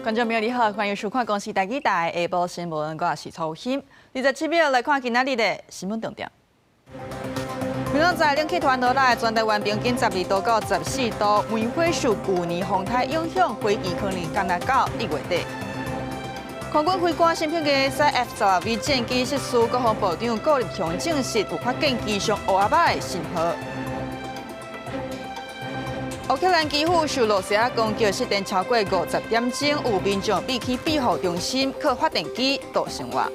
观众朋友你好，欢迎收看《公视台记台下晡新闻》，我是曹欣。27秒来看今仔日的新闻重点。明仔载冷气团落来，全台湾平均12度到14度，梅花受去年风台影响，飞机可能赶到1月底。空军飞官新编的西 F-16V 战机失事，国防部长顾立雄证实有发现机上乌阿巴的信号。乌克兰基辅受罗西亚攻击，失电超过50点钟，有民众避去庇护中心，靠发电机度生活。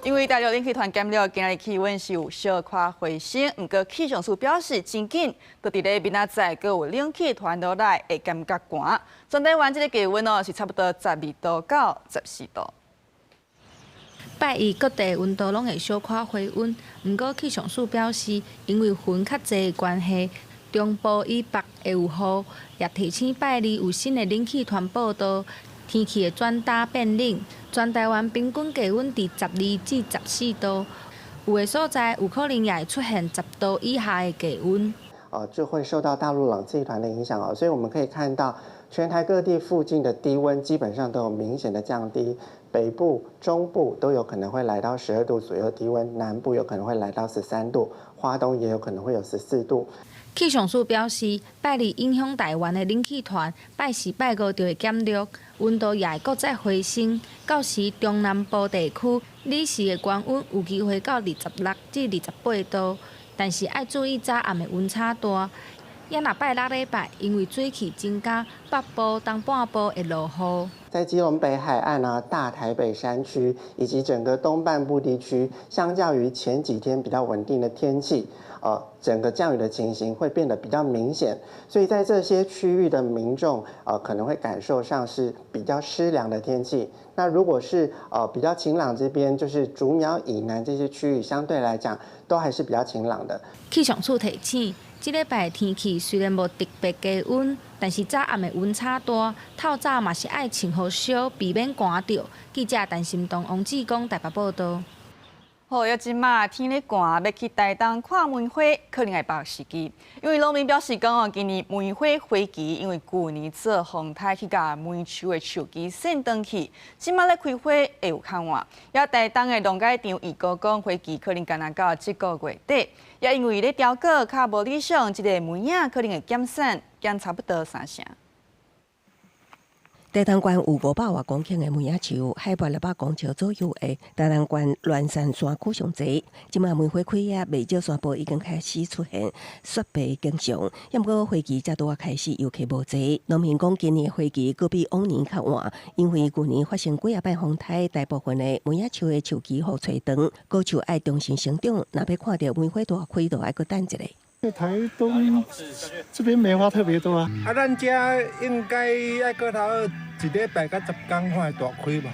因为大陆冷气团减了，今日气温是有小可回升，不过气象署表示真紧，就伫咧明仔载，阁有冷气团落来会感觉寒。全台湾这个气温是差不多12度到14度。拜一各地温度拢会小可回温，不过气象署表示，因为云较济的关系，中部以北会有雨，也提醒拜二有新的冷气团报道，天气会转大变冷，全台湾平均气温伫12至14度，有的所在有可能也会出现10度以下的气温。就会受到大陆冷气团的影响哦，所以我们可以看到全台各地附近的低温基本上都有明显的降低，北部、中部都有可能会来到12度左右低温，南部有可能会来到13度，花东也有可能会有14度。气象署表示，拜二影响台湾的冷气团，拜四、拜五就会减弱，温度也会搁再回升。到时中南部地区日时的高温有机会到26至28度，但是要注意早暗的温差大。也若拜六礼拜，因为水汽增加，北部、东半部会落雨。在基隆北海岸啊、大台北山区以及整个东半部地区，相较于前几天比较稳定的天气，整个降雨的情形会变得比较明显，所以在这些区域的民众可能会感受上是比较湿凉的天气。那如果是比较晴朗这边，就是竹苗以南这些区域，相对来讲都还是比较晴朗的。气象署提醒，这礼拜天气虽然无特别低温，但是早暗的温差大，透早嘛是爱穿好少，避免寒着。记者陈心东、王志光台北报道。好，要即马天咧寒，要去台东看梅花，可能会把握时机。因为农民表示讲今年梅花花期因为去年做风台去甲梅树的树枝扇断去，即马咧开花会有较晚。也台东的农改场预估讲花期可能干那到这个月底。也因为咧调果较无理想，这个梅影可能会减产，减差不多3成。台东县有500多公顷的梅仔树，海拔600公尺左右的台东县乱山山区上侪。即马梅花开叶，未少山坡已经开始出现雪白景象，不过花期才拄啊开始，游客无侪。农民讲今年的花期搁比往年较晚，因为去年发生几啊摆风台，大部分的梅仔树的树枝互吹断，果树爱重新生长。若要看到梅花大开，就要搁等一下。台东这边梅花特别多啊！咱家应该要过头1礼拜到10天看会大开吧。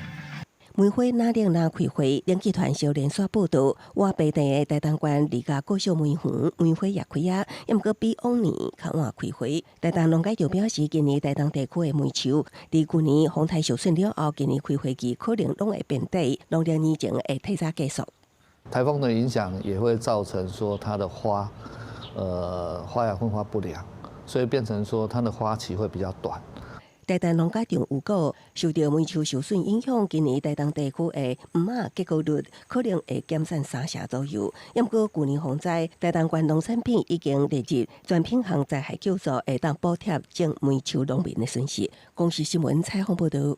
梅花哪冷哪开花，冷气团小连续报道，我北地的台东县离家国小梅园梅花也开啊，不过比往年较晚开花。台东农改就表示，今年台东地区的梅树，伫去年风台受损了后，今年开花期可能拢会变短，农历年前会提早结束。台风的影响也会造成说它的花。花芽分化不良，所以变成说它的花期会比较短。台东农改场预估，受到梅树受损影响，今年台东地区的黄仔结果率可能会减产3成左右。不过去年洪灾，台东县农产品已经列入全品项灾害救助，会当补贴种梅树农民的损失。公视新闻采访报道。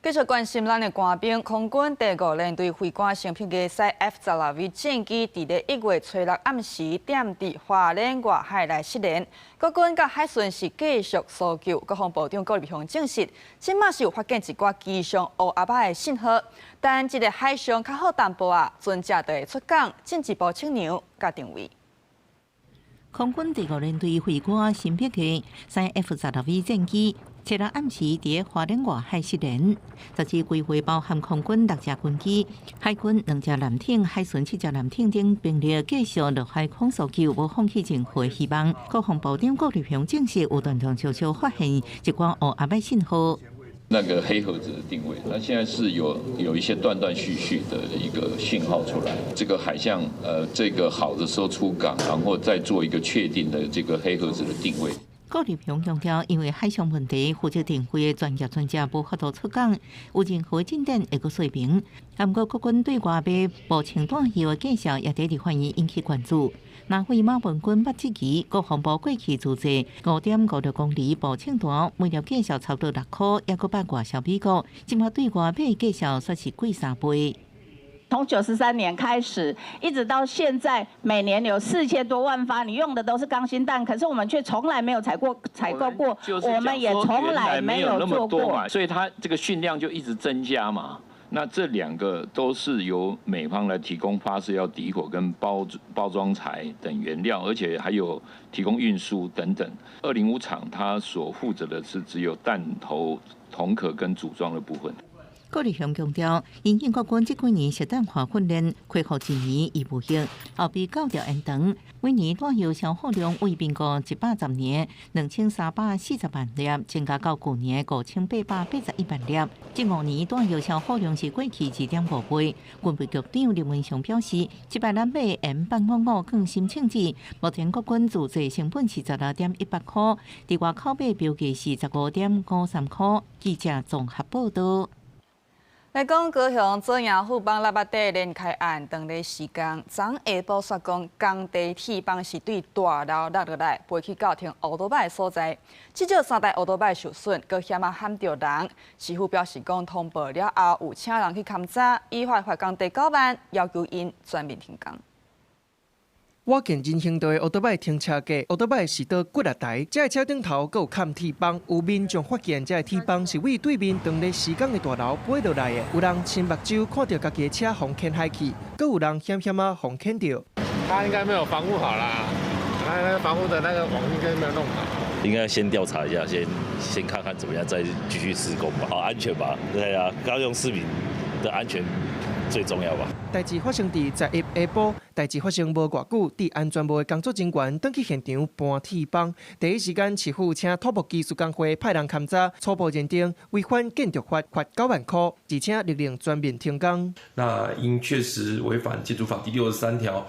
继续关心咱的官兵，空军第5联队飞官新批的西 F-16V 战机，伫咧1月初6暗时点伫花莲外海来失联。国军甲海巡是继续搜救，国防部长顾立雄证实，即马是有发现一寡机上乌阿巴的信号，但这个海上较好淡薄啊，船只就会出港进一步测量甲定位。空军第5联队飞官新批的西 F-16V 战机。初6暗时伫花莲外海失联，10支归回包含空军6架军机、海军2架舰艇、海巡7架舰艇等兵力继续落海空搜救，无放弃任何希望。国防部长顾立雄证实，有断断续续发现一寡乌阿伯信号。那个黑盒子的定位，那现在是有一些断断续续的一个讯号出来。这个海象这个好的时候出港，然后再做一个确定的这个黑盒子的定位。高立雄强调，因为海上问题，负责定位的专业专家无法度出港，有任何进展会阁说明。不过，国军对外卖无清短期的介绍也得伫反映引起关注。南非马文君捌即期，国防部过去自制5.56公里无清短，每粒介绍差不多6块，也阁捌外销美国，今麦对外卖介绍却是贵3倍。从93年开始，一直到现在，每年有4000多万发，你用的都是钢芯弹，可是我们却从来没有采购过，我们也从来没有做过，所以它这个训量就一直增加嘛。那这2个都是由美方来提供发射药底火跟包装材等原料，而且还有提供运输等等。205厂它所负责的是只有弹头、筒壳跟组装的部分。高立雄强调，因应国军这几年实弹化训练，恢复1年已无效，后备9条延长，每年弹药消耗量为民国110年2340万粒，增加到去年5881万粒。这5年弹药消耗量是过去2.5倍。军备局长林文雄表示，700咱买 M855更新称值，目前国军自制成本是12.18块，伫外口买标价是15.53块。记者综合报道。来讲高雄左营富邦喇叭底连开案，当日时间，昨下晡说讲工地铁帮是对大楼落落来，飞去到停乌多摆的所在，至少3台乌多摆受损，搁险啊喊着人。师傅表示讲通报了后，有请人去勘查，依法罚工地9万，要求因全面停工。我见人行道的乌多摆停车架，乌多摆是倒骨力台，这个车顶头阁有砍铁棒。有民众发现，这个铁棒是为对面当日施工的大楼飞落来的。有人亲目睭看到家己的车红掀海去，阁有人险险啊红掀到。他应该没有防护好啦，他防护的那个网应该没有弄好。应该先调查一下，先看看怎么样，再继续施工吧，安全吧。对啊，高雄市民的安全最重要吧。代志发生伫11下晡，代志发生无偌久，伫安全部的工作人员登去现场搬铁棒，第一时间市府请土木技术工会派人勘查，初步认定违反建筑法，罚9万块，而且勒令全面停工。那因确实违反建筑法第63条，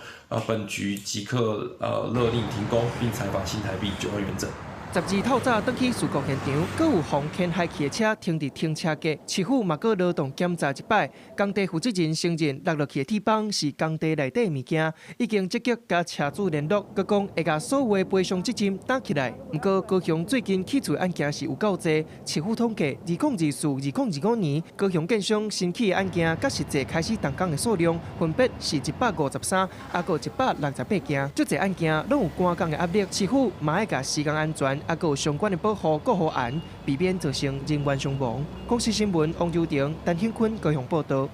本局即刻勒令停工，并裁罚新台币9万元整。12透早登去事故现场，阁有红掀海去的车停伫停车格，市府嘛阁劳动检查一摆。工地负责人承认落去的铁棒是工地内底物件，已经积极甲车主联络，佮讲会甲所有的赔偿责任担起来。不过高雄最近起罪案件是有够多，市府统计2024-2025年高雄建商新起的案件，甲实际开始动工的数量分别是153，还有168件。这侪案件拢有赶工的压力，市府嘛爱甲施工安全。也有相关的保护顾好案，避免造成人员伤亡。广视新闻王友婷、陈兴坤高雄报道。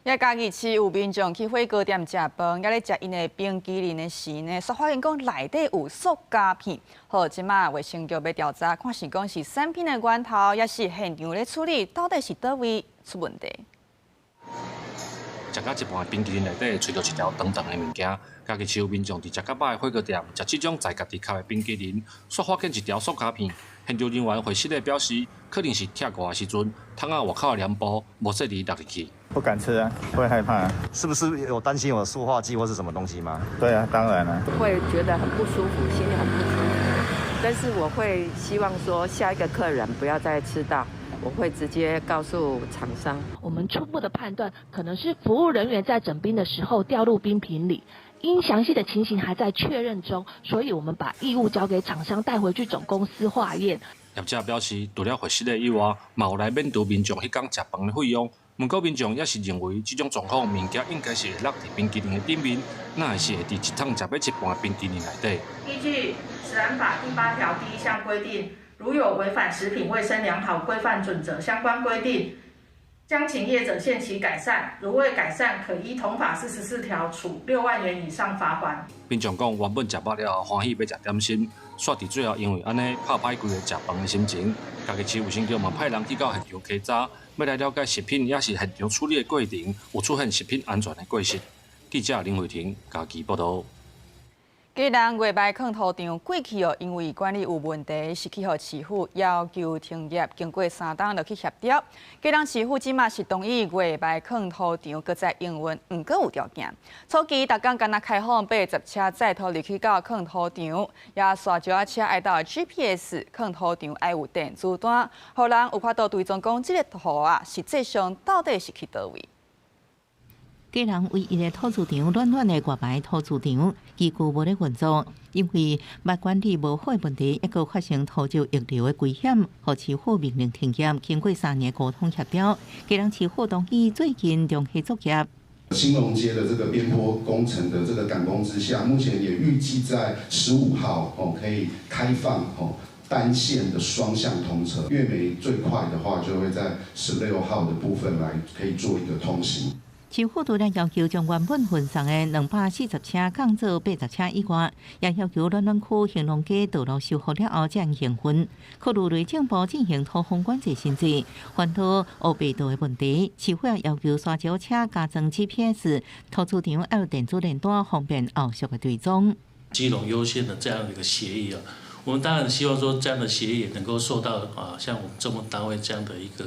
也嘉义市有民众去火锅店食饭，也咧食因的冰淇淋的时呢，却发现讲内底有塑胶片。好，即马卫生局要调查，看是讲是产品的源头，也是现场咧处理，到底是倒位出问题？食到一半冰淇淋内底吹到一条长长的物件，嘉义市有民众伫食较饱的火锅店食这种在家己烤的冰淇淋，却发现一条塑胶片。现场人员回室内表示，可能是拆过的时阵，桶仔外口的黏布无顺利落入去。不敢吃啊，会害怕。是不是有担心有塑化剂或是什么东西吗？对啊，当然了。会觉得很不舒服，心里很不舒服。但是我会希望说，下一个客人不要再吃到。我会直接告诉厂商。我们初步的判断可能是服务人员在整冰的时候掉入冰瓶里，因详细的情形还在确认中，所以我们把异物交给厂商带回去总公司化验。业者表示，除了回室内以外，嘛有来免除民众迄天食饭的费用。不过民众也是认为，这种状况物件应该是会落伫冰淇淋的顶面，哪会是会伫一桶食要一半的冰淇淋内底？依据《食安法》第8条第1项规定。如有违反食品卫生良好规范准则相关规定，将请业者限期改善，如未改善，可依同法44条处6万元以上罚款。民众讲，原本食饱了后欢喜要食点心，煞伫最后因为安尼拍歹规个食饭的心情，嘉义市卫生局嘛派人去到现场稽查，要来了解食品也是现场处理的过程，有出现食品安全的过失。记者林慧婷，嘉义报道。既然月白坑土场过去因为管理有问题，是去予市府要求停业，经过3档就去协调。既然市府即马是同意月白坑土场搁再营运，毋过有条件。初期逐工敢若开放80车载土入去到坑土场，也刷少车爱到 GPS 坑土场爱有电子单，互人有法度追踪讲即个图啊，实际上到底是去倒位。既然唯一的土猪场软软的月白土猪场，几乎无咧运作，因为物管理无好的问题，一个发生土猪溢流的危险，互市府命令停业。经过3年沟通协调，既然市府同意最近重启作业。兴隆街的这个边坡工程的这个赶工之下，目前也预计在15号可以开放单线的双向通车，月眉最快的话就会在16号的部分来可以做一个通行。市府除了要求将原本分送的240车降做80车以外，也要求暖暖区兴隆街道路修复了后才营运。考虑内政部进行土风管制限制，烦恼乌白道的问题，市府也要求刷少车加装 GPS， 土猪场要有电子联单，方便后续的追踪。基隆优先的这样的一个协议啊，我们当然希望说这样的协议也能够受到像我们政府单位这样的一个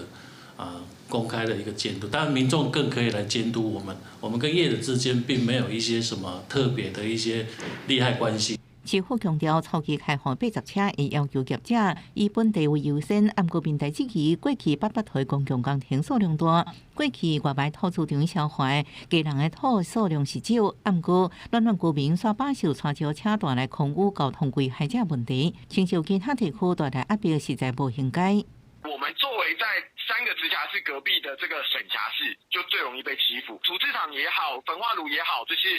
公开的一个监督，当然民众更可以来监督我们。我们跟业者之间并没有一些什么特别的一些利害关系。市府强调，初期开放80车，会要求业者以本地为优先。按过平台之期，过去800台公共工程数量大，过去月白土猪场消化家人的土数量是少。按过暖暖居民所饱受刷少车带来空污交通危害者问题，承受其他地区带来压迫，实在无应该。我们作为在3个直辖市隔壁的这个省辖市，就最容易被欺负。处置厂也好，焚化炉也好，就是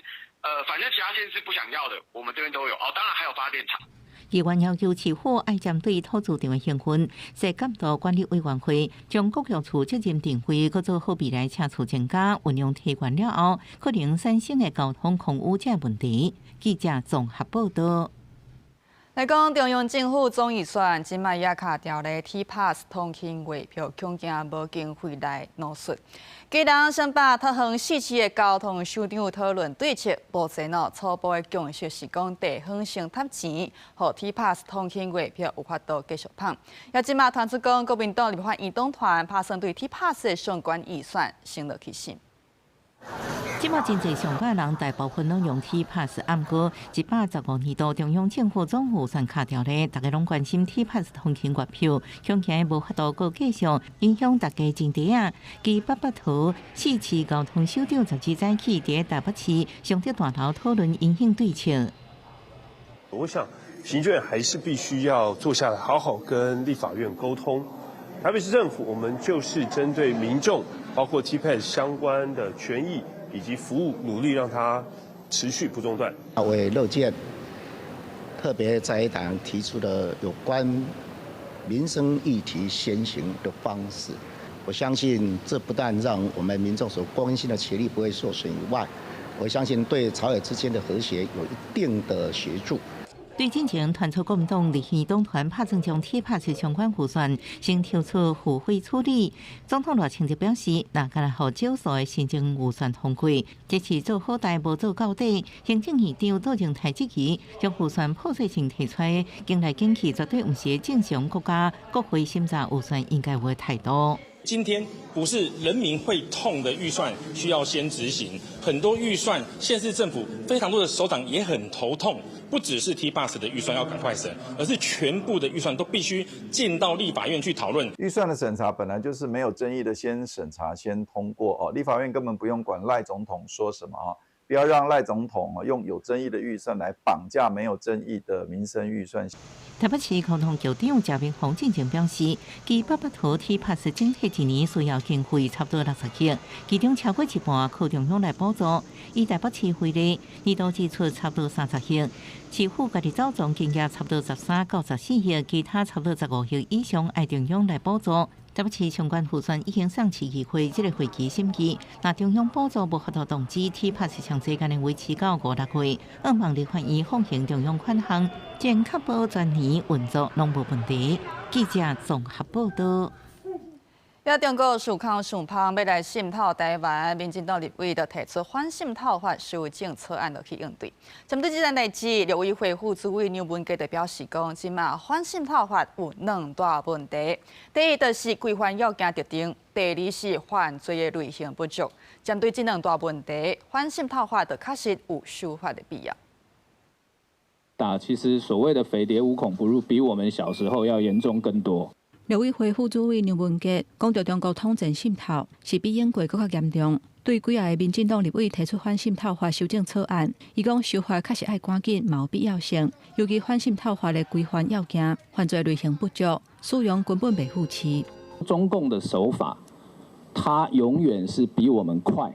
反正其他县市不想要的，我们这边都有。当然还有发电厂。议员要求市府爱针对土猪场的营运，设监督管理委员会，将各局处责任定位，搁做好未来车处增加运用提悬了后，可能产生的交通空污这问题。记者综合报道。来讲，中央政府总预算即卖也卡掉咧 T-Pass 通勤月票，恐惊无经费来落实。既然先把特横4市的交通首长讨论对策，目前初步的共识是讲地方先贴钱，互 T-Pass 通勤月票有法度继续跑。也即卖传出讲，国民党立法院党团拍算对 T-Pass 的相关预算升了起心。即马真侪上届人大部分拢用 T-Pass， 按过115年度中央政府总预算卡掉咧，大家拢关心 T-Pass 通勤月票，恐惊无法度搁继续影响大家前途啊！继800图4市交通首长12早起伫台北市上德大楼讨论影响对策。我想行政院还是必须要坐下来，好好跟立法院沟通。台北市政府，我们就是针对民众，包括 T-Pass 相关的权益以及服务，努力让它持续不中断。为乐见，特别在党提出了有关民生议题先行的方式，我相信这不但让我们民众所关心的权利不会受损以外，我相信对朝野之间的和谐有一定的协助。对进前传出国民党立院党团拍算将 T-Pass 相关预算先抽出付费处理，总统罗清就表示，若干来互少数的行政预算通过，这次做好代无做到底。行政院长杜正台质疑，将预算破碎性提出来，经来经去绝对不是正常国家国会审查预算应该有的态度。今天不是人民会痛的预算需要先执行，很多预算县市政府非常多的首长也很头痛，不只是 T-Pass 的预算要赶快审，而是全部的预算都必须进到立法院去讨论。预算的审查本来就是没有争议的，先审查先通过立法院根本不用管赖总统说什么不要让赖总统用有争议的预算来绑架没有争议的民生预算。台北市交通局长贾明宏进前表示，其800图 T-Pass 整体一年需要经费差不多60亿，其中超过一半靠中央来补助。以台北市为例，年度支出差不多30亿，市府家己走总金额差不多13到14亿，其他差不多15亿以上爱中央来补助。台北市相关预算已经上市议会这个会期审议，若中央补助无法度动支 T-Pass 长时间的维持到5、6月，希望立法院放行中央款项，将确保全年运作拢无问题。记者综合报道。遐中国署康上芳要来渗透台湾，民进党立委就提出反渗透法修正草案去应对。针对这件代志，陆委会副主委杨文杰就表示讲，即马反渗透法有两大问题：第一，就是规范要件特定；第二是犯罪的类型不足。针对这两大问题，反渗透法就确实有修法的必要。其实所谓的匪谍无孔不入，比我们小时候要严重更多。陆委会副主委杨文杰讲到，中国统战渗透是比英国更加严重。对几个民进党立委提出反渗透法修正草案，伊讲修法确实爱赶紧，嘛有必要性。尤其反渗透法的规范要件，犯罪类型不足，使用根本袂符齐。中共的手法，它永远是比我们快。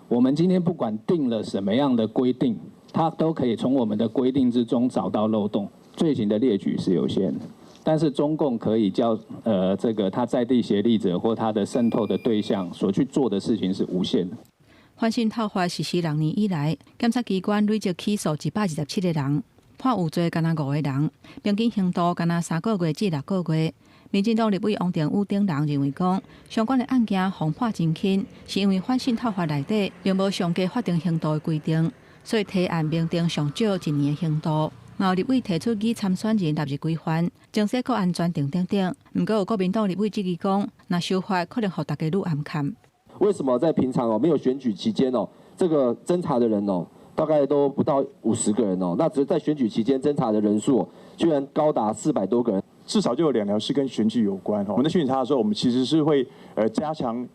我们今天不管定了什么样的规定，它都可以从我们的规定之中找到漏洞。罪行的列举是有限的。但是中共可以叫这个他在地协力者或他的渗透的对象所去做的事情是无限的。反渗透法实施2年以来，检察机关累计起诉127个人，判有罪敢若5个人，平均刑度敢若3个月至6个月。民进党立委王定宇等人认为讲，相关的案件防判真轻，是因为反渗透法内底并无上加法定刑度的规定，所以提案明定上少1年的刑度。有立委提出以参选人纳入规范，政策国安全等。不过有国民党立委质疑讲，那修法可能让大家愈暗看。为什么在平常没有选举期间这个侦查的人大概都不到50个人那只是在选举期间侦查的人数居然高达400多个人，至少就有2条是跟选举有关我们在选举查的时候，我们其实是会加强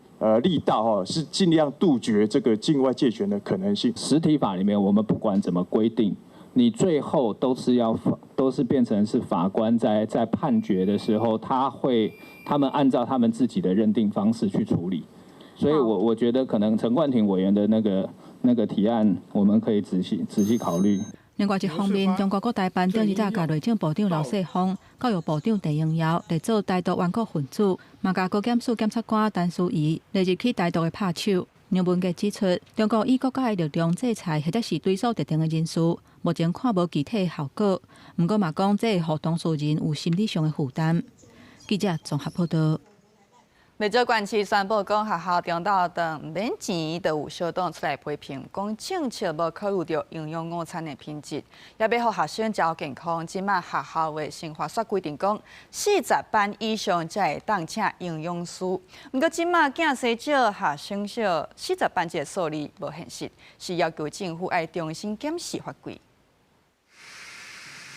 力道是尽量杜绝这个境外介权的可能性。实体法里面，我们不管怎么规定。你最后都是变成是法官在判决的时候，他们按照他们自己的认定方式去处理，所以我觉得可能陈冠廷委员的那个提案，我们可以仔细考虑。另外一方面，中国国台办顶日甲内政部长刘世峰、教育部长陈永尧来做台独顽固分子，嘛甲高检署检察官陈淑仪来入去台独的拍手。杨文杰指出，中国以国家的力量制裁或者是对手特定的人士，目前看无具体的效果。不过嘛讲，这会互当事人有心理上的负担。记者综合报道。美州县市宣布讲，学校中昼顿唔免钱，就有小党出来批评，讲政策无考虑到营养午餐的品质，也要互学生照健康。即马学校的生活法规定讲，40班以上才会当请营养师。不过即马囝生少，学生少，40班这个数字无现实，是要求政府爱重新检视法规。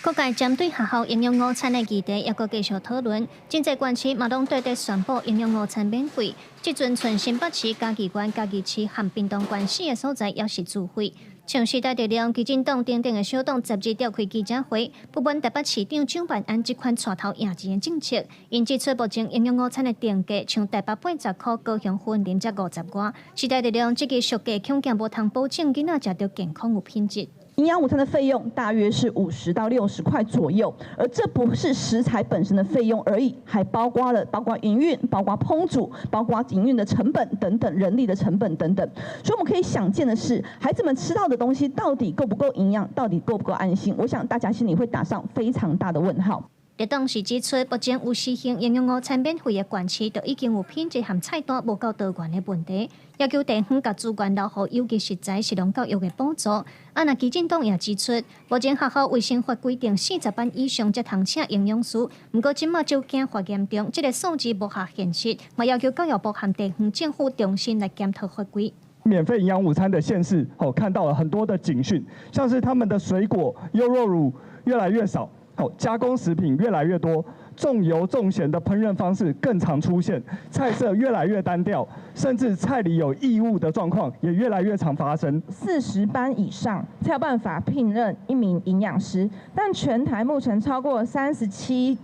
各界针对学校营养午餐的议题，也搁继续讨论。真侪县市嘛拢对地宣布营养午餐免费，即阵像新北市、嘉义县、嘉义市和屏东县4个所在也是自费。像时代力量、基进党等等的小党12召开记者会，不满台北市长蒋万安这款带头赢钱的政策，因指出目前营养午餐的定价像台北80块，高雄云林才50外。时代力量这个俗价恐惊无通保证囡仔食到健康有品质。营养午餐的费用大约是50到60块左右，而这不是食材本身的费用而已，还包括营运、包括烹煮、包括营运的成本等等，人力的成本等等。所以我们可以想见的是，孩子们吃到的东西到底够不够营养，到底够不够安心？我想大家心里会打上非常大的问号。立党时指出，目前有实行营养午餐免费的县市，就已经有品质和菜单无够多元的问题，要求地方甲资源留予有机食材食农教育的补助。那基进党也指出，目前学校卫生法规定40班以上才通请营养师，不过今麦照镜发严重，这个数字不合现实，嘛要求教育部和地方政府重新来检讨法规。免费营养午餐的县市，看到了很多的警讯，像是他们的水果、优酪乳越来越少。加工食品越来越多，重油重咸的烹饪方式更常出现，菜色越来越单调，甚至菜里有异物的状况也越来越常发生。40班以上才有办法聘任1名营养师，但全台目前超过37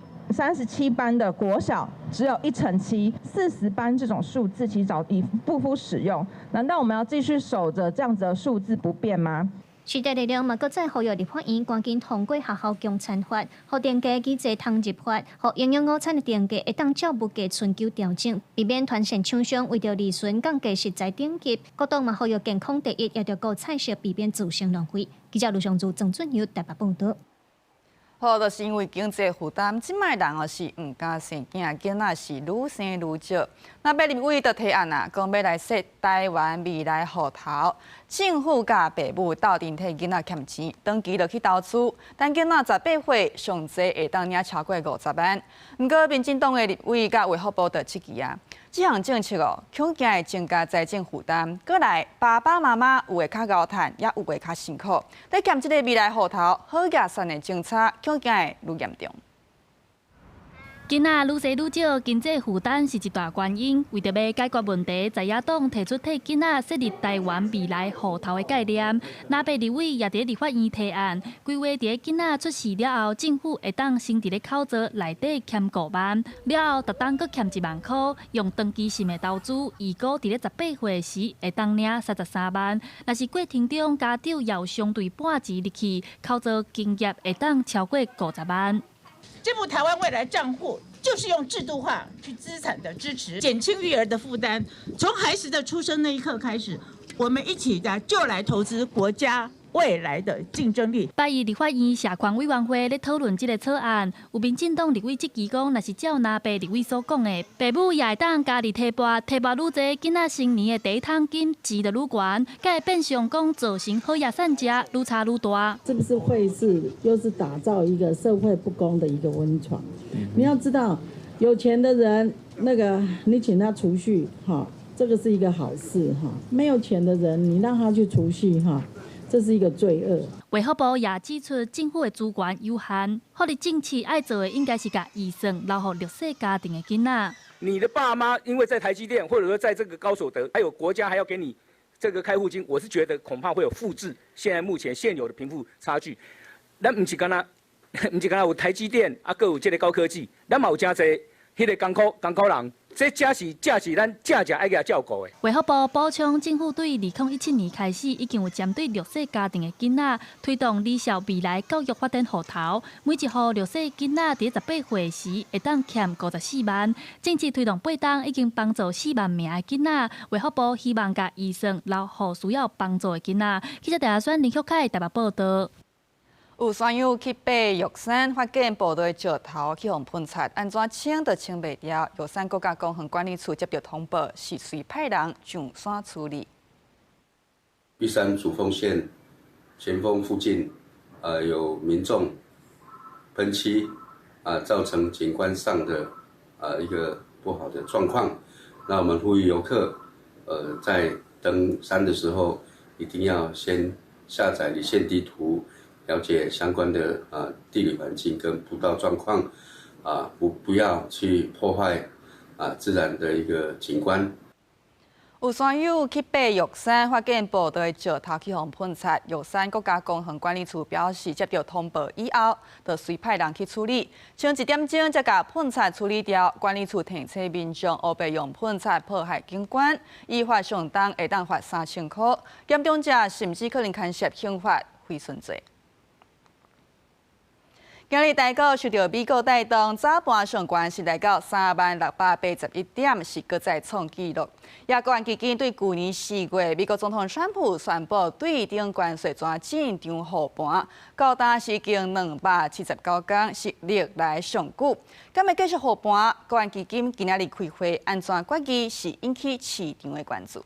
班的国小只有1/7，40班这种数字其实早已不敷使用。难道我们要继续守着这样子的数字不变吗？时代力量嘛，搁再呼吁立法院赶紧通过学校供餐法，互定价机制通入法，互营养午餐的定价会当照物价寻求调整，避免团线厂商为着利润降低实在顶级。各党嘛呼吁健康第一，也着顾菜色，避免造成浪费。记者卢尚珠、郑俊尧台北报道。好，就是因为经济负担，即卖人是唔敢生囝，囡仔是愈生愈少。那要立委就提案啊，讲要来设台湾未来户头，政府甲爸母斗阵替囡仔欠钱，长期就去投资，但囡仔18岁上济会当领超过50万。不过，民进党的立委甲卫福部就质疑啊，这项政策哦，恐惊会增加财政负担。过来，爸爸妈妈有会较高赚，也有会较辛苦。在欠这个未来户头好野善的政策，恐惊会愈严重。囡仔愈生愈少，经济负担是一大原因。为着要解决问题，在野党提出替囡仔设立台湾未来户头的概念。那被立委也伫立法院提案，规划伫囡仔出世了后，政府会当先伫咧口罩内底欠5万，了后特当搁欠1万块，用长期性的投资，预估伫咧18岁时会当领33万。若是过程中家长也有相对半钱入去，口罩金额会当超过50万。这部台湾未来账户就是用制度化去资产的支持，减轻育儿的负担。从孩子的出生那一刻开始，我们一起就来投资国家未来的竞争力。8日立法院社权委员会咧讨论这个草案，有民进党立委质疑讲，若是照拿爸立委所讲的，爸母也会当家己提拔愈多，囡仔成年的第一桶金钱就愈悬，才会变相讲造成好野善食愈差愈大。是不是会又是打造一个社会不公的一个温床？你要知道，有钱的人你请他储蓄哈，这个是一个好事哈；没有钱的人，你让他去储蓄哈。这是一个罪恶。卫福部也指出，政府的资源有限，福利政策爱做的应该是把预算留给弱势家庭的囡仔。你的爸妈因为在台积电，或者说在这个高所得，还有国家还要给你这个开户金，我是觉得恐怕会有复制目前现有的贫富差距。咱不是干有台积电，各有这个高科技，咱嘛有真侪迄个工苦人。这正是咱正爱给他照顾的。卫福部补充，政府对2017年开始，已经有针对弱势家庭的囡仔推动理小未来教育发展户头，每一户弱势囡仔伫18岁时会当欠54万。政策推动8档，已经帮助4万名的囡仔。卫福部希望甲医生留予需要帮助的囡仔。记者陈选林秀凯台北报道。有山友去爬玉山，发现部队石头去互喷擦，安怎清都清袂掉。玉山国家公园管理处接到通报，是随派人上山处理。玉山主峰线前锋附近，有民众喷漆，造成景观上的一个不好的状况。那我们呼吁游客，在登山的时候，一定要先下载离线地图。了解相关的地理环境跟步道状况，不要去破坏自然的一个景观。有山友去爬玉山，发现部队石头去互喷擦。玉山国家公园管理处表示，接到通报以后，就随派人去处理。像1点钟才把喷擦处理掉。管理处提醒民众，乌白用喷擦破坏景观，依法上当会当罚3000块，严重者甚至可能牵涉刑法毁损罪。今日台股受到美国带动，早盘上关是来到30681点，是搁再创纪录。亚冠基金对去年4月美国总统川普宣布对顶关税抓进场护盘，高达是经279天，是历来上久。今日继续护盘，国安基金今日开会，安怎决议是引起市场的关注。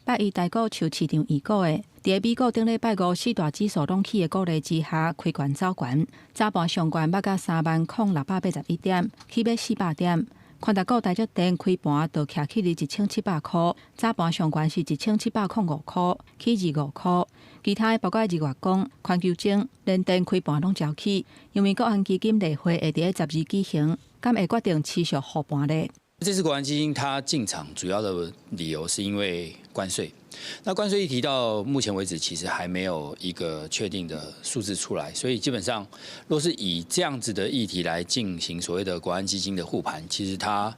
8日台股受市场预估的，伫美股顶礼拜54大指数拢起的鼓励之下，开悬走悬。早盘上悬要到30681点，起码400点。宽达股台积电开盘就徛起伫1700块，早盘上悬是1705块，起25块。其他的包括日月光、环球晶、联电开盘拢照起，因为国安基金例会会伫咧12举行，敢会决定持续护盘咧。这次国安基金它进场主要的理由是因为关税。那关税议题到目前为止其实还没有一个确定的数字出来，所以基本上若是以这样子的议题来进行所谓的国安基金的护盘，其实它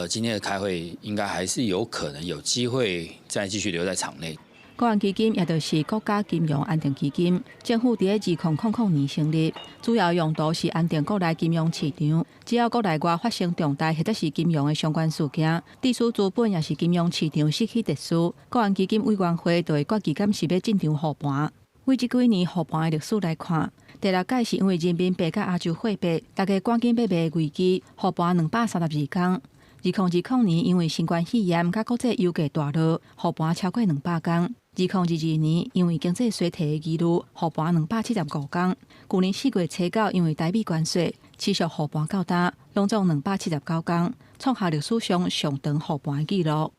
今天的开会应该还是有可能有机会再继续留在场内。国安基金也就是国家金融安定基金，政府伫2000年成立，主要用途是安定国内金融市场。只要国内外发生重大或者是金融的相关事件，地区资本也是金融市场失去秩序，国安基金委员会就会决议敢是要进场护盘。为这几年护盘的历史来看，第6届是因为人民币甲亚洲货币大家赶紧要卖的危机，护盘232天。2020年因为新冠肺炎甲国际油价大落，护盘超过200天。2022年因为经济衰退的疑虑，护盘275天。去年4月初9因为台币关税，持续护盘到达，拢总279天，创下历史上上长护盘的纪录。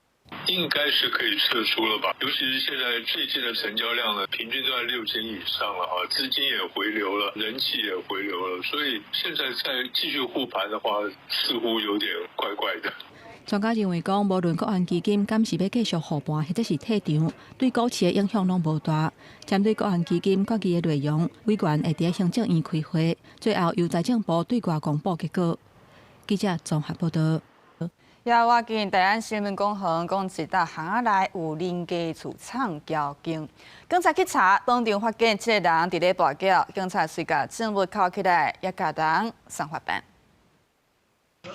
应该是可以撤出了吧，尤其是现在最近的成交量呢，平均都在6000以上了啊，资金也回流了，人气也回流了，所以现在再继续护盘的话，似乎有点怪怪的。专家认为讲，无论国安基金敢是要继续护盘，或者是退场，对股市的影响拢无大。针对国安基金决议的内容，委员会伫行政院开会，最后由财政部对外公布结果。记者综合报道。也我见台湾新闻广行讲，一搭巷仔内有人家厝藏交警，警察去查，当场发现这个人伫咧跋筊，警察随甲证物扣起来，也甲人送法办。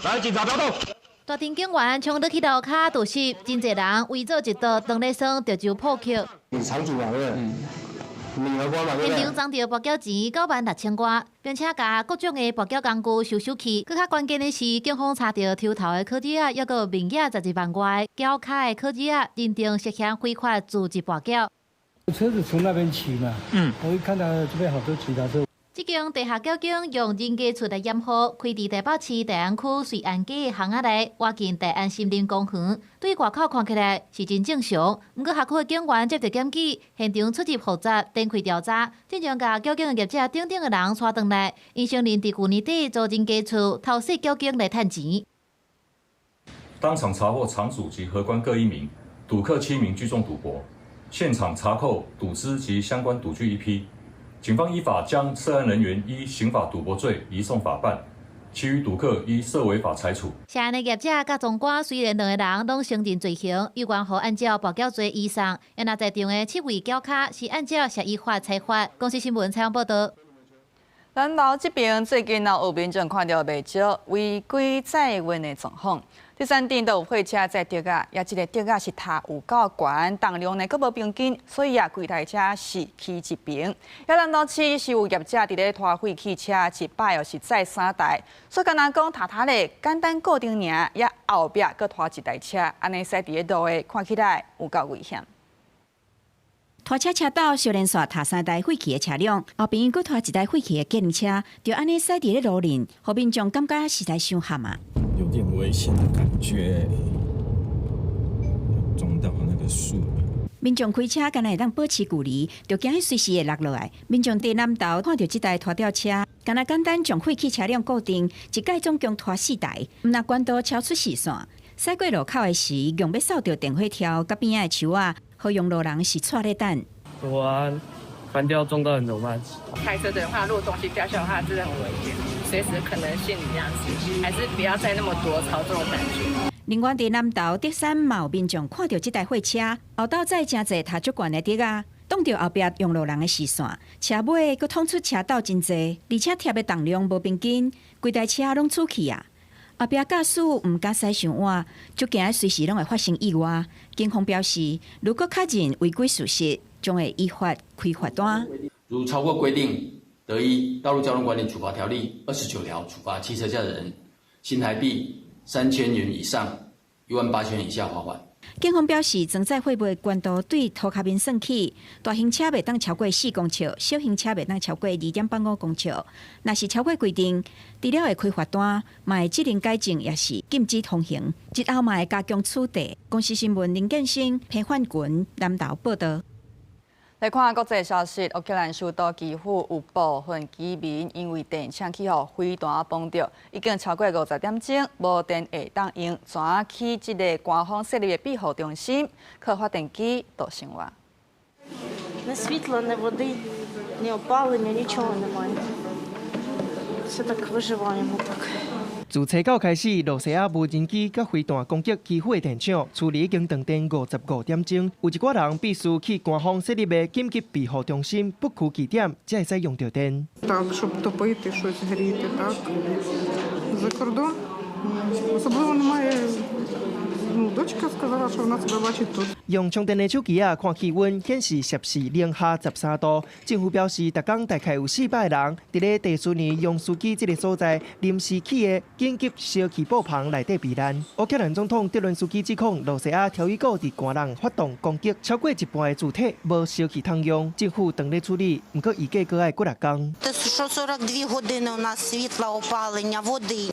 来，警察标动。大庭警员冲入去楼骹堵袭，真侪人围做一道，当咧耍着就破口。你场主嘛，对不对？现场装着跋筊钱96000块，并且甲各种的跋筊工具收起。更较关键的是，警方查到抽头的科技啊，抑个名额12万外，脚卡的科技啊，认定涉嫌非法组织跋筊。车子从那边骑嘛，我一看到这边好多其他车。这间地下交警用人家厝来掩护，开伫台北市大安区瑞安街的巷仔内，挖进大安森林公园。对外口看起来是真正常，不过辖区的警员接到检举，现场出入复杂，展开调查，正将甲交警业者等等的人带回来。因承认伫去年底租人家厝偷窃交警来趁钱。当场查获场主及荷官各1名，赌客7名聚众赌博，现场查扣赌资及相关赌具1批。警方依法将涉案人员依刑法赌博罪移送法办，其余赌客依涉违法裁处。涉案的业者甲总管虽然两个人拢承认罪行，有关乎按照跋筊罪移送，而那在场的7位脚卡是按照涉依法裁罚。公司新闻采访报道。咱楼这边最近有民众看到不少违规载运的状况。第3点都有货车载竹啊，也这个竹啊是塔有够悬，重量呢佫无平均，所以啊，规台车是起一边。也咱楼市是有业者伫咧拖废汽车，一摆又是载3台，所以敢若讲塔咧简单固定尔，也后壁佫拖一台车，安尼驶伫咧路的看起来有够危险。拖车车道小连续踏3台废弃的车辆，后边佫拖1台废弃的机动车，就安尼驶伫咧路面，互民众感觉实在伤害啊！有点危险的感觉，撞到那个树。民众开车敢若会当保持距离，就惊伊随时会落落来。民众伫南投看到这台拖吊车，敢若简单将废弃车辆固定，一届总共拖4台，毋若管道超出视线。驶过路口的时，用要扫到电火条甲边仔的树啊，好用路人是错咧等。翻掉撞到人怎么办？开车的话，如果东西掉下的话，真的很危险，随时可能陷你这样子，还是不要再那么多操纵的感觉。另外，伫南投德山嘛有民众看到这台货车，后斗载真侪塔足悬的竹啊，挡到后壁用路人的视线，车尾佫捅出车道真侪，而且贴的重量无平均，规台车拢出去啊！后壁驾驶毋敢驶上晚，就惊随时拢会发生意外。警方表示，如果确认违规事实，将会依法开罚单。如超过规定，得依《道路交通管理处罚条例》29条处罚汽车驾驶人新台币3000元以上18000元以下罚款。警方表示，装载货物的悬度对涂骹面算起，大型车袂当超过4公尺，小型车袂当超过2.85公尺。若是超过规定，除了会开罚单，嘛会责令改正，也是禁止通行。日后嘛会加强处罚。公司新闻林建生、彭焕群南投报道。来看国际消息，乌克兰首都基辅有部分居民因为电厂起火飞弹崩着，已经超过50点钟无电会当用，转去这个官方设立的庇护中心，靠发电机度生活。Не світла, не води, ні опалення, нічого немає. Все так виживаємо так. 自初九开始，罗西亚无人机甲飞弹攻击基辅的电厂，处理已经断电55点钟。有一寡人必须去官方设立的紧急庇护中心不区起点，才会使用到电。Так, щоб топити щось, гріти, так. За кордон особливо немає. Дочка сказала, що вона себе бачить тут. 用充电的手机看气温显示摄氏零下13度。政府表示，逐工大概有400个人伫咧第4年用司机这个所在临时起的紧急烧气布棚内底避难。乌克兰总统泽伦斯基指控罗西亚条约国伫寒人发动攻击，超过一半的主体无烧气通用，政府当咧处理，不过预计搁要过6天。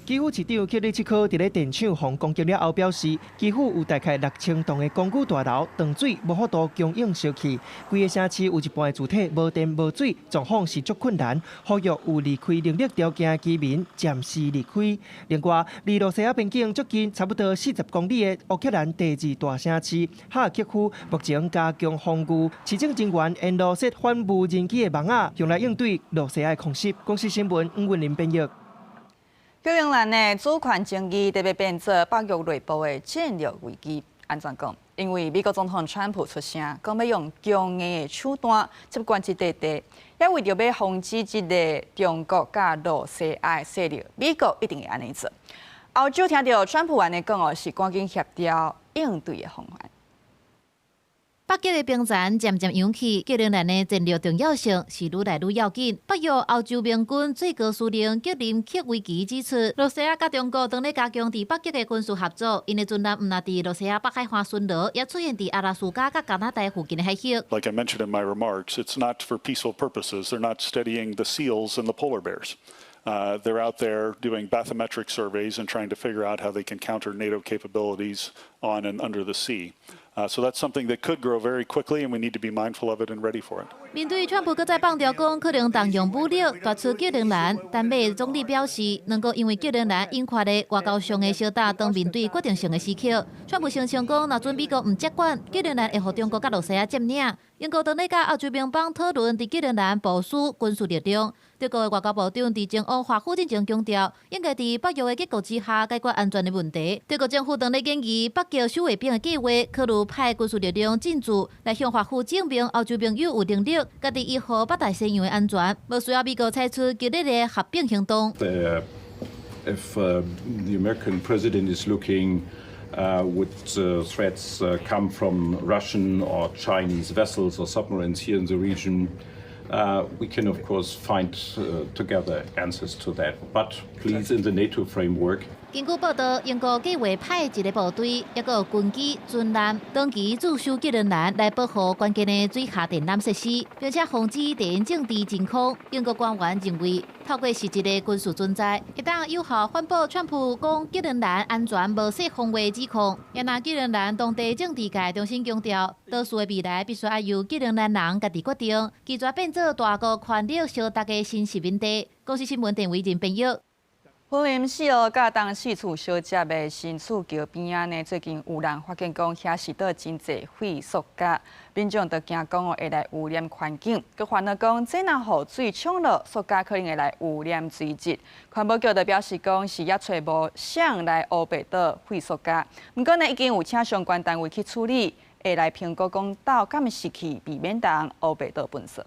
基辅市长克里奇科伫咧电厂防攻击了后表示，基辅有大概6000栋的公寓大楼断水，无法度供应烧气，规个城市有一半的主体无电无水，状况是足困难。呼吁有离开能力条件的居民暂时离开。另外，离罗西亚边境接近差不多40公里的乌克兰第2大城市哈尔基夫，目前加强防御，市政人员沿路设反无人机的网仔，用来应对罗西亚的空袭。公司新闻黄文林编译。旧英兰的主权争议特别变作北约内部的战略危机。安怎讲？因为美国总统川普出声，讲要用强硬的手段接管这块地，也为着要防止这个中国甲罗西亚的势力，美国一定会安尼做。欧洲听到川普安尼讲哦，是赶紧协调应对的方案。北极的冰层渐渐扬起，旧英兰的战略重要性是愈来愈要紧。北约欧洲盟军最高司令吉林克维奇指出，罗西亚甲中国当咧加强伫北极的军事合作，因的军舰毋但伫罗西亚北海岸巡逻，也出现伫阿拉斯加甲加拿大附近的海域。Like I mentioned in my remarks, it's not for peaceful purposes. They're not studying the seals and the polar bears. They're out there doing bathymetric surveys and trying to figure out how they can counter NATO capabilities on and under the sea. So that's something that could grow very quickly, and we need to be mindful of it and ready for it. 面对川普搁再放调讲可能动用武力夺取旧英兰，但美总理表示，能够因为旧英兰引发的外交上的小打，当面对决定性的时刻。川普声称讲，若准美国唔接管旧英兰，会互中国甲罗西亚占领。英国当咧甲欧洲盟邦讨论伫旧英兰部署军事力量。德国的外交部长伫前往华府之前强调，应该伫北约的结构之下解决安全的问题。德国政府当咧建议北极守卫兵的计划，考虑派军事力量进驻，来向华府证明欧洲盟友有能力家己依护北大西洋的安全，无需要美国采取激烈的合并行动。If the American president is looking would threats come from Russian or Chinese vessels or submarines here in the region, we can of course find together answers to that. But please, in the NATO framework. 根据报道，英国计划派一个部队，也有军机、军舰，长期驻守旧英兰来保护关键的水下电缆设施，并且防止地缘政治真空。英国官员认为，透过实质的军事存在，一旦有效反驳川普讲旧英兰安全无设防卫指控。也拿旧英兰当地政治界重新强调，岛屿的未来必须要由旧英兰人家己决定，拒绝变作大国权力相搭的新殖民地。公司新闻电为人编译。云林四路甲东四处小接的新厝桥边仔呢，最近有人发现讲遐是倒真侪废塑胶，民众就惊讲会来污染环境，佮烦恼讲这若雨水冲落，塑胶可能会来污染水质。环保局就表示讲是也找无谁来乌白倒废塑胶，不过呢已经有请相关单位去处理，会来评估讲到敢是去避免当乌白倒垃圾。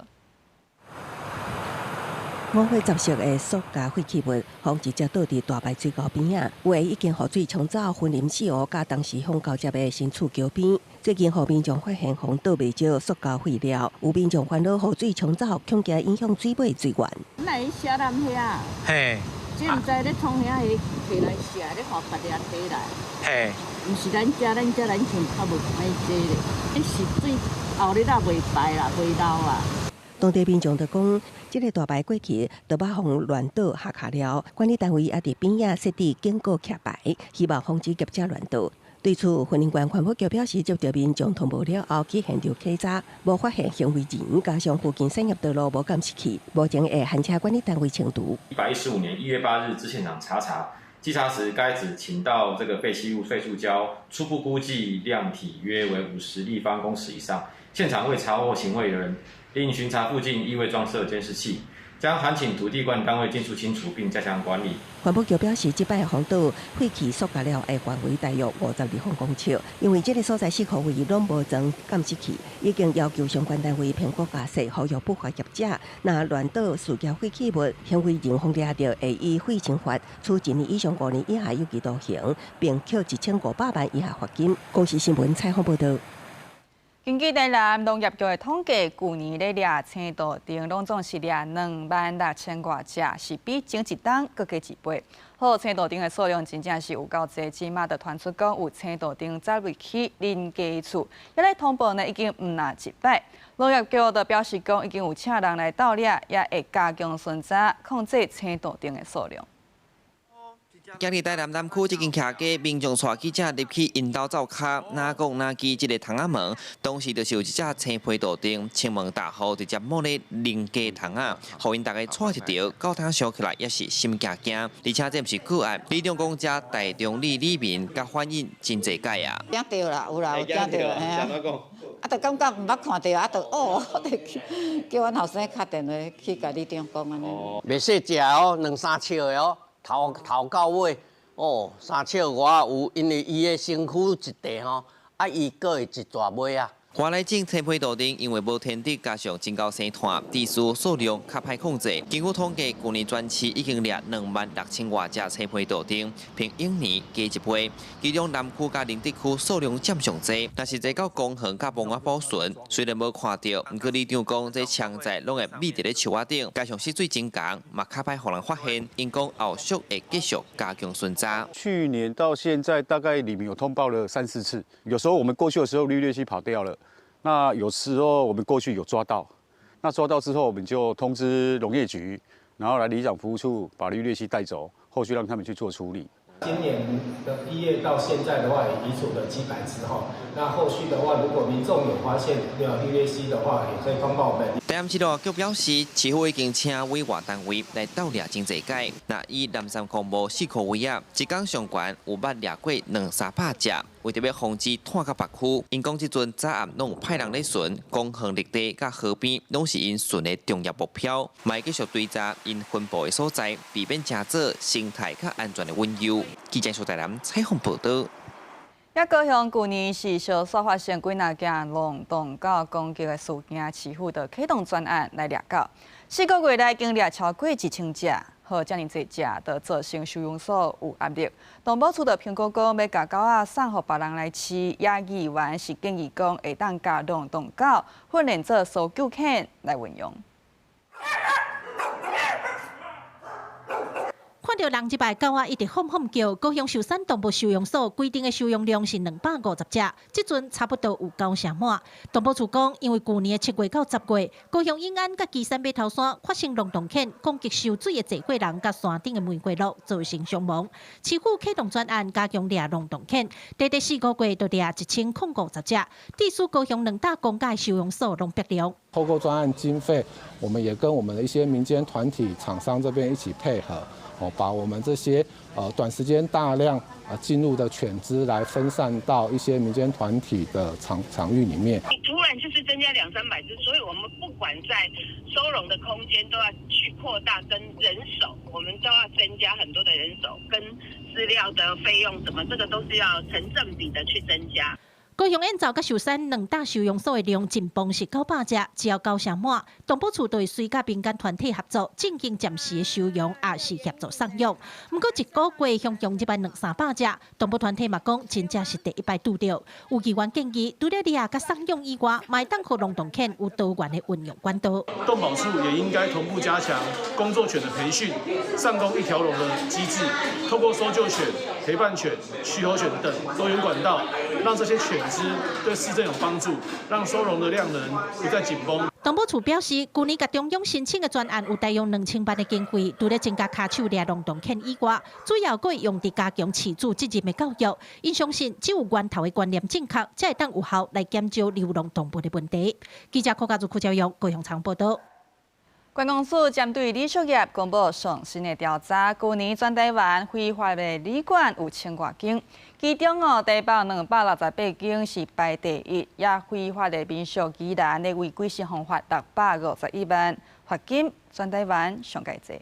5火10色的塑胶废弃物，防直接倒伫大排水沟边啊，有的已经雨水冲走云林四湖甲当时风交接的新厝桥边。最近，互民众发现风倒袂少塑胶废料，有民众烦恼雨水冲走，恐惊影响水尾水源。来写南遐，嘿，即毋知咧从遐去摕来写，咧互别个摕来。嘿，毋是咱遮咱穿较无歹济咧，迄是水后日啊袂白啦，袂漏啦。当地民众就讲，这个大牌过去，就把风乱倒下卡了。管理单位也伫边仔设置警告徛牌，希望防止业者乱倒。对此，云林县环保局表示，接到民众通报了后，去现场稽查，无发现行为人，加上附近产业道路无监视器，目前会函车管理单位清除。115年1月8日至现场查，稽查时该指请到这个废弃物废塑胶，初步估计量体约为50立方公尺以上。现场未查获行为人，另巡查附近亦未装设监视器，将函请土地管理单位尽速清除并加强管理。环保局表示，这摆风倒废弃塑胶料的范围大约52公尺，因为这个所在适合位拢无装监视器，已经要求相关单位评估架设，呼吁不法业者若乱倒塑胶废弃物，行为人方抓到，会依废惩罚，处1年以上5年以下有期徒刑，并扣1500万以下罚金。公司新闻采访报道。根据台南农业局的统计，去年咧掠青豆丁拢总是掠26000多只，是比前一档搁加1倍。好，青豆丁的数量真正是有够侪，起码就传出讲有青豆丁走入去邻家厝，也来通报呢已经唔拿100。农业局就表示讲，已经有请人来盗掠，也会加强巡查，控制青豆丁的数量。今日台南南区这间徛家，民众带记者入去因兜灶骹，哪讲哪记这个窗仔门，当时就是有一只青皮豆丁，青门大户直接摸咧邻家窗仔，互因大家带一条，到摊想起来也是心惊惊，而且这毋是个案，李中公家大中里里面甲反映真侪届啊。惊到啦，有啦，有惊到，嘿啊。啊，就感觉毋捌看到，啊，就我就叫阮后生打电话去甲李中公安尼。袂细只哦，2、3尺的哦。头到尾哦，3尺外有，因为伊的身躯一地吼，啊伊个会一大尾啊。外来种青皮豆丁因为无天敌，加上真高生炭，地数数量较歹控制。根据统计，去年全市已经掠26000多只青皮豆丁，平1年加1倍。其中南区甲林地区数量占上济，但是坐到公园甲蒙阿保顺，虽然无看到，不过李长讲这枪在拢会密伫咧树仔顶，加上湿水真强，嘛较歹互人发现。因讲后续会继续加强巡查。去年到现在大概里面有通报了3、4次，有时候我们过去的时候绿鬣蜥跑掉了。那有时候我们过去有抓到，那抓到之后我们就通知农业局，然后来里长服务处把绿鬣蜥带走，后续让他们去做处理。今年的1月到现在的话，也移除了几百只哈。那后续的话，如果民众有发现绿鬣蜥的话，也可以通报我们。台南市路局表示，市府已经请委外单位来盗掠真侪届。那以南山公墓4块位啊，一天上悬有捌掠过200-300只。为着要防止拖到别区，因讲即阵早暗拢有派人咧巡，公园绿地甲河边拢是因巡的重要目标，卖继续追查因分布的所在，避免真做生态较安全的温忧。记者苏台南采访报道。高雄去年是小所发生几若件龙洞狗攻击的事件，市府就启动专案来掠狗，4个月来经掠超过1000只。好，遮尔侪只，就造成收容所有压力。动保处的评估讲，要甲狗仔送互别人来饲，也议员是建议讲，会当甲龙洞狗训练做搜救犬来运用。看到人一排狗仔一直哄哄叫，高雄寿山动物收容所规定的收容量是250只，即阵差不多有90%满。动保处讲，因为去年7月到10月，高雄永安甲旗山北头山发生龙洞犬攻击受水的坐过人甲山顶的玫瑰鹿，造成伤亡。市府启动专案，加强掠龙洞犬，短4个月就掠1050只，地属高雄2大公家收容所拢逼量。透过专案经费，我们也跟我们的一些民间团体、厂商这边一起配合。把我们这些短时间大量进入的犬只来分散到一些民间团体的场域里面。突然就是增加200-300只，所以我们不管在收容的空间都要去扩大，跟人手我们都要增加很多的人手，跟饲料的费用什么，这个都是要成正比的去增加。高雄燕巢甲寿山2大收容所的量进步是900只，只要90%满，动保处对随甲民间团体合作，进行暂时的收容，也是协助送养。不过一个月向用100-300只，动保团体嘛讲，真正是第一摆拄到。有议员建议，除了掠甲送养以外，卖当互龙洞犬有多元的运用管道。动保处也应该同步加强工作犬的培训，上工一条龙的机制，透过搜救犬、陪伴犬、驱猴犬等多元管道，让这些犬只对市政有帮助，让收容的量能不再紧绷。动保处表示，去年甲中央申请的专案有大约2000万的经费，除了增加卡手掠龙洞犬以外，主要佫会用伫加强饲主责任的教育。因相信，只有源头的观念正确，才会当有效来减少流浪动物的问题。记者柯家族、柯朝阳、高雄场报道。观光署针对旅宿业公布上新的调查，去年全台湾非法的旅馆有1000多间，其中台北268间是排第1，也非法的民宿宜兰的违规性罚款651万，罚金全台湾上界多。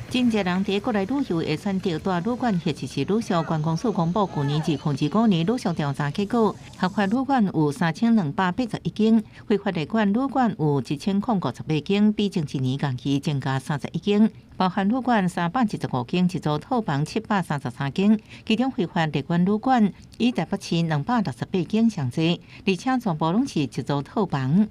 真侪人伫国内旅游会选择大旅馆，或者是旅宿。观光署公布去年2025年旅宿调查结果，合法旅馆有3281间，非法旅馆有1058间，比前一年同期增加31间。包含旅馆315间，一组套房733间，其中非法旅馆以台北市268间上济，而且全部拢是一组套房。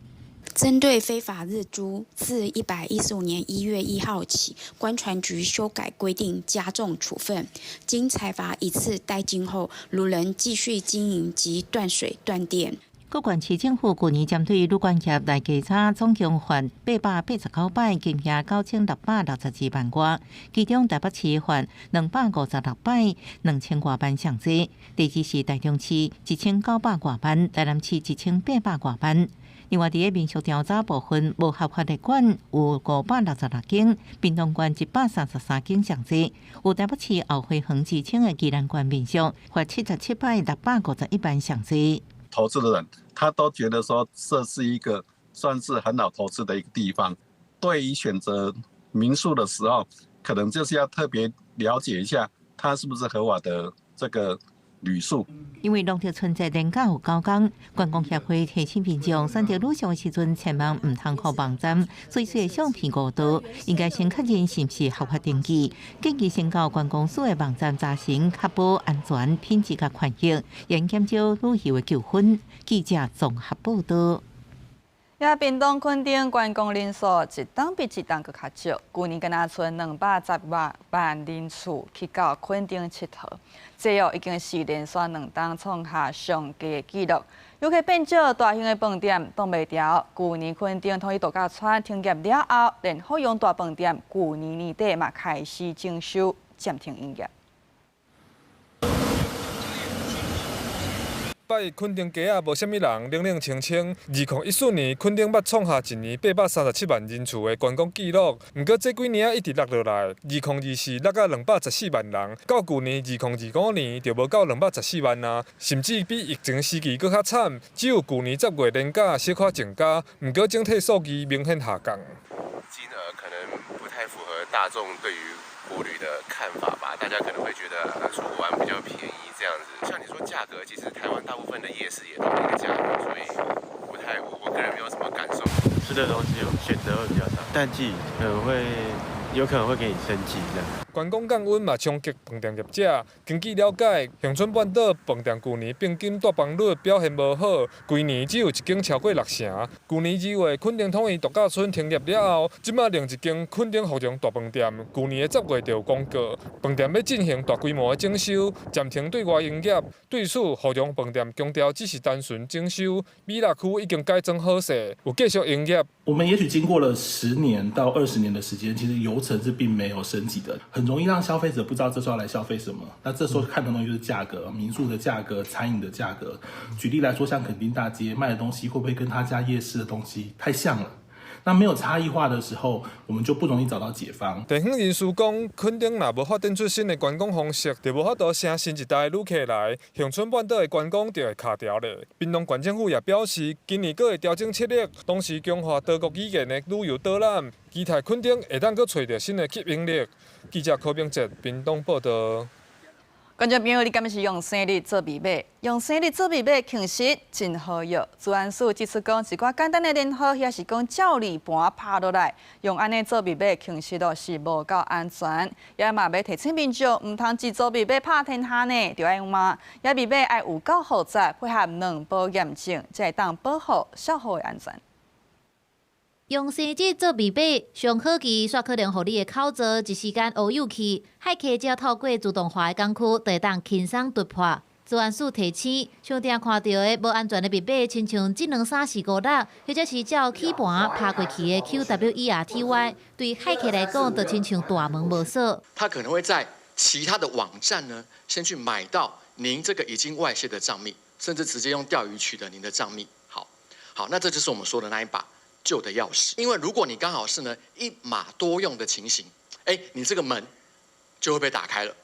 针对非法日租，自115年1月1号起，观传局修改规定，加重处分。经裁罚一次代金后，如仍继续经营及断水断电。各县市政府去年针对旅馆业来稽查，总共罚889摆，金额9662万元，其中台北市罚256摆，2000多万上济；第二是台中市1900多万，台南市1800多万。另外，伫个民俗调查部分，无合法旅馆有566间，屏东县133间上济，有台北市后花园之称的宜兰县民俗，罚77摆651万上济。投资的人，他都觉得说这是一个算是很好投资的一个地方。对于选择民宿的时候，可能就是要特别了解一下，它是不是合法的这个旅宿。因为农特村在年假有9天，观光协会提醒民众选择旅宿的时阵，千万唔通靠网站随随的相片误导，应该先确认是不是合法登记，建议先到观光署的网站查询，确保安全、品质甲权益，严减少旅游的纠纷。记者综合报道。屏东垦丁观光人数一档比一档搁较少，去年敢若剩210万人次去到垦丁佚佗，这已经是连续2档创下上低的纪录。尤其变少大型的饭店挡袂牢，去年垦丁统一度假村停业了后，连好用大饭店去年年底嘛开始征收暂停营业。摆垦丁街啊，无啥物人，冷冷清清。2014年，垦丁捌创下一年837万人次的观光纪录，毋过这几年啊一直落落来。2024落到214万人，到去年2025年就无到214万啊，甚至比疫情时期搁较惨。只有去年10月年假小可增加，毋过整体数据明显下降。金额可能不太符合大众对于国旅的看法吧，大家可能会觉得出国玩比较便宜这样子。像你说价格，其实台湾大部分的夜市也都那个价格，所以我个人没有什么感受。吃的东西选择会比较少，淡季有可能会给你生气这样。观光降温嘛冲击饭店业者。根据了解，恒春半岛饭店去年平均大房率表现无好，规年只有一间超过60%。去年2月，垦丁统一度假村停业了后，即马另一间垦丁福荣大饭店，去年的10月就有公告，饭店要进行大规模的征收，暂停对外营业。对此，福荣饭店强调只是单纯征收，美乐区已经改装好势，有继续营业。我们也许经过了10年到20年的时间，其实游程是并没有升级的，很容易让消费者不知道这时候要来消费什么。那这时候看的东西就是价格，民宿的价格、餐饮的价格。举例来说，像垦丁大街卖的东西，会不会跟他家夜市的东西太像了？那没有差异化的时候，我们就不容易找到解方。地方人士讲，垦丁若无发展出新的观光方式，就无法度请新一代旅客来，恒春半岛的观光就会卡条咧。屏东县政府也表示，今年阁会调整策略，同时强化多国语言的旅游导览，期待垦丁会当阁找到新的吸引力。记者柯明哲，屏东报道。观众朋友，你敢是用生日做米买？用生日做米买其实真好用。治安署即次讲一寡简单的联合，也是讲照理盘拍落来，用安尼做米买其实都是无够安全。也嘛要提醒民众，唔通只做米买拍天下呢，就爱用嘛。也米买爱有够复杂，配合2保验证，才会当保护小号的安全。用生日做米买，上好期煞可能互你的口罩一时间乌有去，海客只要透过自动化的工区，就会当轻松突破。治安署提醒，常常看到的无安全的米买，亲像智能3、4、5、6，或者是照起盘拍过去的 QWERTY， 对海客来讲，就亲像大门无锁。他可能会在其他的网站呢，先去买到您这个已经外泄的账密，甚至直接用钓鱼取得您的账密。好，那这就是我们说的那一把旧的钥匙，因为如果你刚好是呢一码多用的情形，你这个门就会被打开了。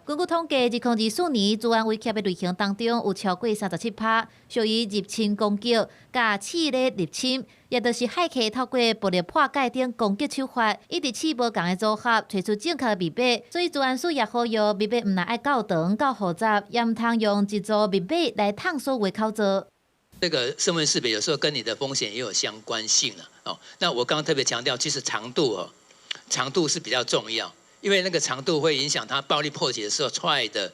根据统计，2024年治安威胁的类型当中，有超过37%属于入侵攻击、甲刺的入侵，也就是骇客透过暴力破解等攻击手法，一直试无共的组合，找出正确的密码。所以治安署也呼吁密码毋但爱够长、够复杂，也毋通用一组密码来探索为口座。这个身份识别有时候跟你的风险也有相关性了哦。那我刚刚特别强调，其实长度是比较重要，因为那个长度会影响它暴力破解的时候出来的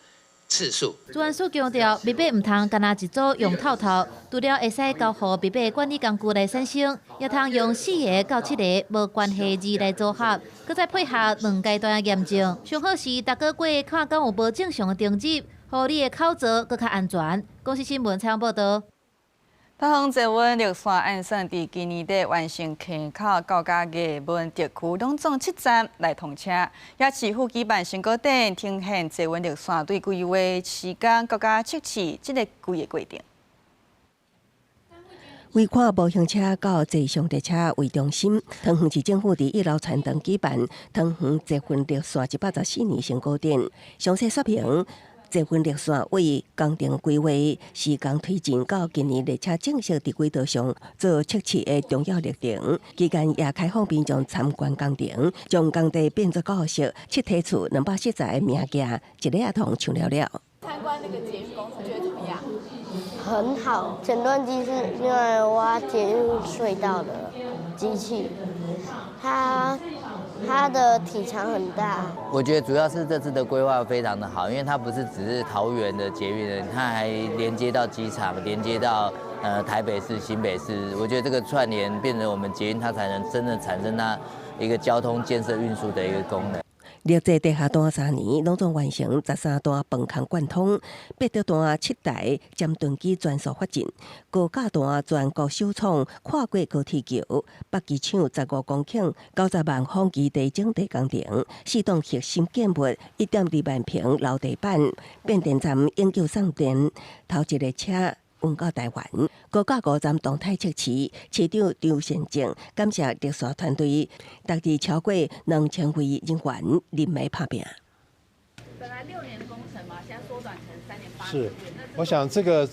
次数。治安署强调，密码毋通干那一组用透透，除了会使交互密码管理工具来产生，也通用4个到7个无关系字来组合，佮再配合2阶段的验证。上好是逐个月看敢有无正常的登记，互你的口座佮较安全。公司新闻采访报道。台风坐稳绿线按算伫今年底完成坑口到甲艺文特区拢总7站来通车，也市府举办成果展，呈现坐稳绿线对规划时间到甲测试这个规个过程。为看步行车到坐上列车为中心，桃园市政府伫1楼传堂举办桃园坐稳绿线114年成果展，详细说明。坐稳绿线为工程规划、时间推进到今年列车正式伫轨道上做测试的重要历程。期间也开放民众参观工程，将工地变作高色7体厝210载的名架，一个也同唱了了。参观那个捷运工程觉得怎么样？很好，前段机是因为挖捷运隧道的机器，它的体长很大。我觉得主要是这次的规划非常的好，因为它不是只是桃园的捷运，它还连接到机场，连接到台北市、新北市。我觉得这个串联变成我们捷运，它才能真的产生它一个交通建设运输的一个功能。历届地下段3年，拢总完成13段崩坑贯通，8段7台尖盾机全速发展，高架段全国首创跨过高铁桥，北机场15公顷90万方基地整地工程，4栋核心建物1.2万平楼地板，变电站永久送电，头一列车运到台湾，高架5站动态测试，市长张善政感谢绿线团队，逐日超过2000位人员临媒拍拼。本来6年工程嘛，现在缩短成3年8个月。是，我想这个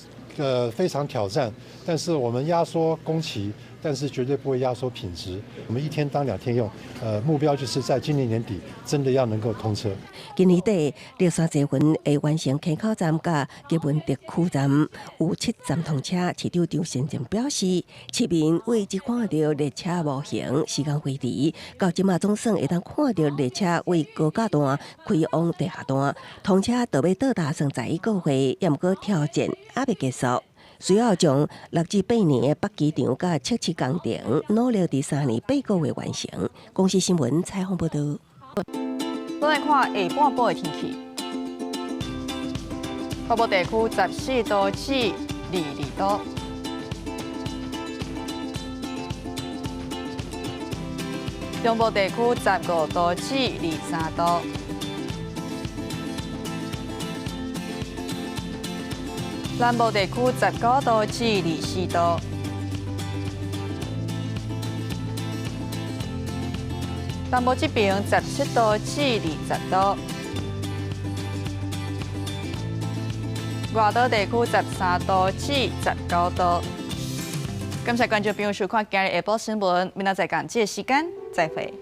非常挑战，但是我们压缩工期，但是绝对不会压缩品质。我们1天当2天用，目标就是在今年年底真的要能够通车。今年底，绿线坐稳会完成坑口站甲艺文特区站有7站通车。市长张善政表示，市民为只看到列车模型，时间飞迟，到即马总算会当看到列车为高架段开往地下段，通车就要到达算在1个月，也毋过挑战还未结束。需要将6至8年的北机场甲测试工程努力伫3年8个月完成。公司新闻采访报道。再来看下半部的天气。北部地区14度起22度，中部地区15度起23度，南部地区19度起24度，东部这边17度起20度，外岛地区13度起19度。感谢观众朋友收看今日下晡新闻，明仔载同这个时间再会。